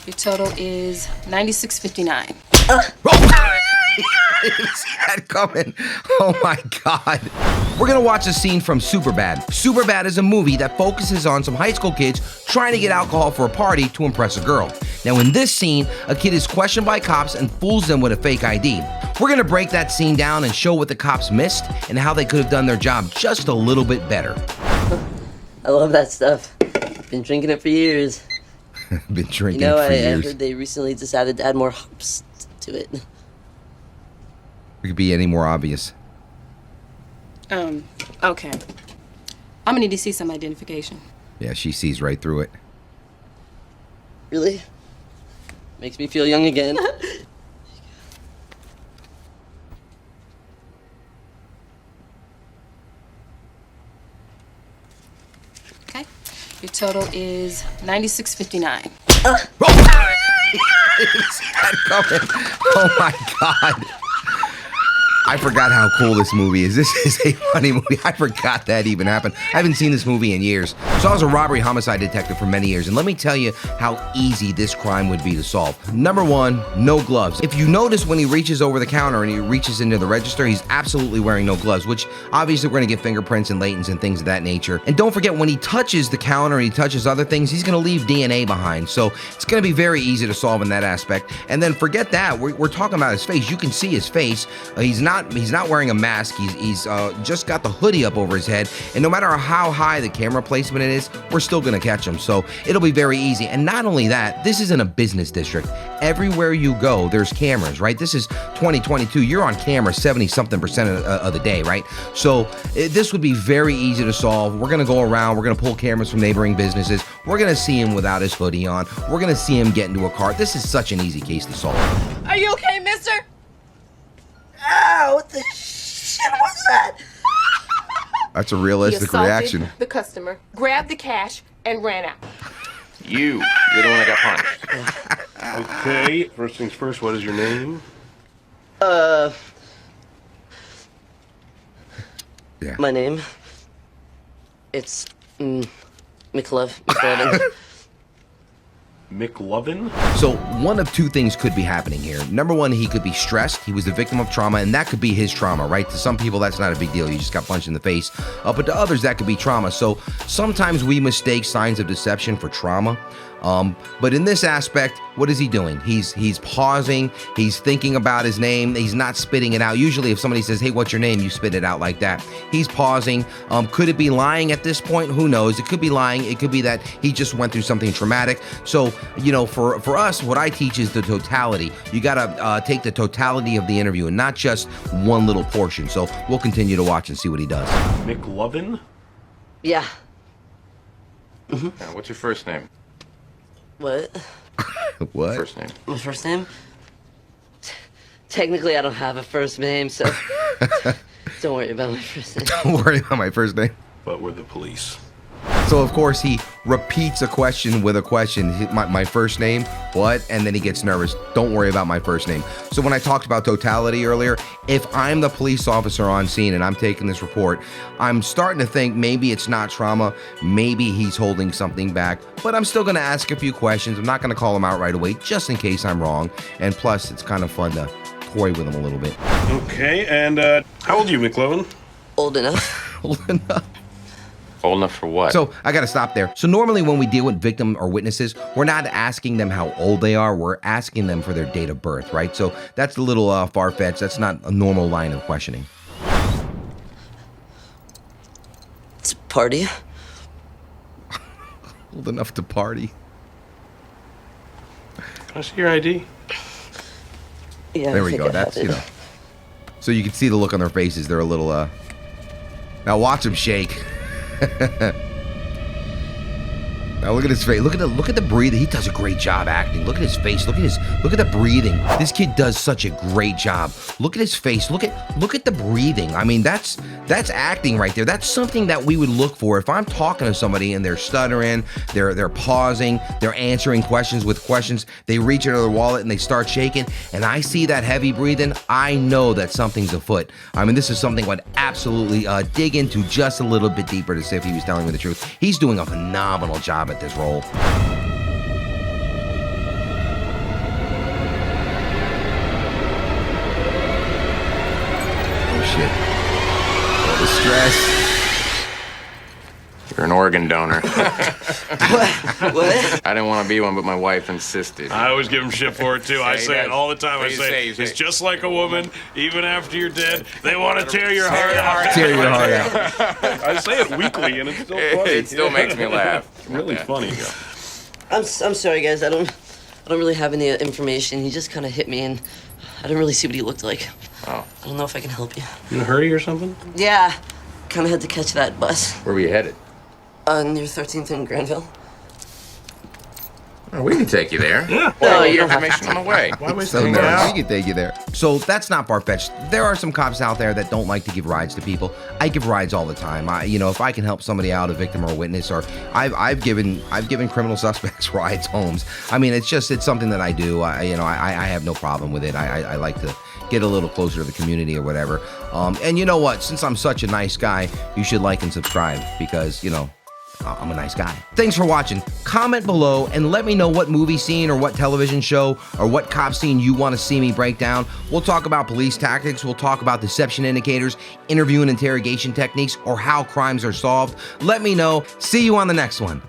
Your total is $96.59. I didn't see that coming. Oh my God. We're gonna watch a scene from Superbad. Superbad is a movie that focuses on some high school kids trying to get alcohol for a party to impress a girl. Now in this scene, a kid is questioned by cops and fools them with a fake ID. We're gonna break that scene down and show what the cops missed and how they could have done their job just a little bit better. I love that stuff. Been drinking it for years. Been drinking it for years. I heard they recently decided to add more hops to it. It could be any more obvious. Okay. I'm gonna need to see some identification. Yeah, she sees right through it. Really? Makes me feel young again. Okay. Your total is $96.59. I didn't see that coming. Oh my God. I forgot how cool this movie is. This is a funny movie. I forgot that even happened. I haven't seen this movie in years. So I was a robbery homicide detective for many years, and let me tell you how easy this crime would be to solve. Number one, no gloves. If you notice when he reaches over the counter and he reaches into the register, he's absolutely wearing no gloves, which obviously we're gonna get fingerprints and latents and things of that nature. And don't forget, when he touches the counter and he touches other things, he's gonna leave DNA behind. So it's gonna be very easy to solve in that aspect. And then forget that, we're talking about his face. You can see his face. He's not wearing a mask. He's just got the hoodie up over his head, and no matter how high the camera placement is, we're still gonna catch him. So it'll be very easy. And not only that, this isn't a business district. Everywhere you go, there's cameras, right? This is 2022. You're on camera 70-something% of the day, right? So this would be very easy to solve. We're gonna go around. We're gonna pull cameras from neighboring businesses. We're gonna see him without his hoodie on. We're gonna see him get into a car. This is such an easy case to solve. Are you okay, mister? Ow, what the shit was that? That's a realistic reaction. The customer grabbed the cash and ran out. You're the one that got punched. Okay, first things first, what is your name? Yeah. My name? It's, McLovin. McLovin? So one of two things could be happening here. Number one, he could be stressed. He was the victim of trauma, and that could be his trauma, right? To some people, that's not a big deal. You just got punched in the face. But to others, that could be trauma. So sometimes we mistake signs of deception for trauma. But in this aspect, what is he doing? He's pausing. He's thinking about his name. He's not spitting it out. Usually if somebody says, hey, what's your name? You spit it out like that. He's pausing. Could it be lying at this point? Who knows? It could be lying. It could be that he just went through something traumatic. So, you know, for us, what I teach is the totality. You got to take the totality of the interview and not just one little portion. So we'll continue to watch and see what he does. McLovin? Yeah. Now, what's your first name? What? What? First name. My first name? Technically, I don't have a first name, so don't worry about my first name. Don't worry about my first name. But we're the police. So, of course, he repeats a question with a question. My first name, what? And then he gets nervous. Don't worry about my first name. So when I talked about totality earlier, if I'm the police officer on scene and I'm taking this report, I'm starting to think maybe it's not trauma. Maybe he's holding something back. But I'm still going to ask a few questions. I'm not going to call him out right away, just in case I'm wrong. And plus, it's kind of fun to toy with him a little bit. Okay, and how old are you, McLovin? Old enough. Old enough. Old enough for what? So I got to stop there. So normally when we deal with victim or witnesses, we're not asking them how old they are. We're asking them for their date of birth, right? So that's a little far-fetched. That's not a normal line of questioning. It's a party. Old enough to party. Can I see your ID? Yeah, There I we think go. I That's, have it. you know. So you can see the look on their faces. They're a little, Now watch them shake. Now look at his face. Look at the breathing. He does a great job acting. Look at his face. Look at the breathing. This kid does such a great job. Look at his face. Look at the breathing. I mean, that's acting right there. That's something that we would look for. If I'm talking to somebody and they're stuttering, they're pausing, they're answering questions with questions, they reach into their wallet and they start shaking, and I see that heavy breathing, I know that something's afoot. I mean, this is something I would absolutely dig into just a little bit deeper to see if he was telling me the truth. He's doing a phenomenal job at this role. shit. All the stress. You're an organ donor. What? I didn't want to be one, but my wife insisted. I always give him shit for it too. I Say say that. it all the time. What I do you say, say? You say- it's just like a woman. Even after you're dead, they want to tear your heart out. Tear your heart out. I say it weekly, and it's still funny. It still makes me laugh. It's really funny. I'm sorry, guys. I don't really have any information. He just kind of hit me, and I didn't really see what he looked like. Oh. I don't know if I can help you. You in a hurry or something? Yeah, kind of had to catch that bus Where were you headed? near 13th and Granville. Oh, we can take you there. Yeah. No, Get you don't have information on the way. Why waste So any no, gas? we can take you there. So that's not far-fetched. There are some cops out there that don't like to give rides to people. I give rides all the time. If I can help somebody out, a victim or a witness, or I've given criminal suspects rides homes. I mean, it's something that I do. I have no problem with it. I like to get a little closer to the community or whatever. And you know what? Since I'm such a nice guy, you should like and subscribe because, I'm a nice guy. Thanks for watching. Comment below and let me know what movie scene or what television show or what cop scene you want to see me break down. We'll talk about police tactics. We'll talk about deception indicators, interview and interrogation techniques, or how crimes are solved. Let me know. See you on the next one.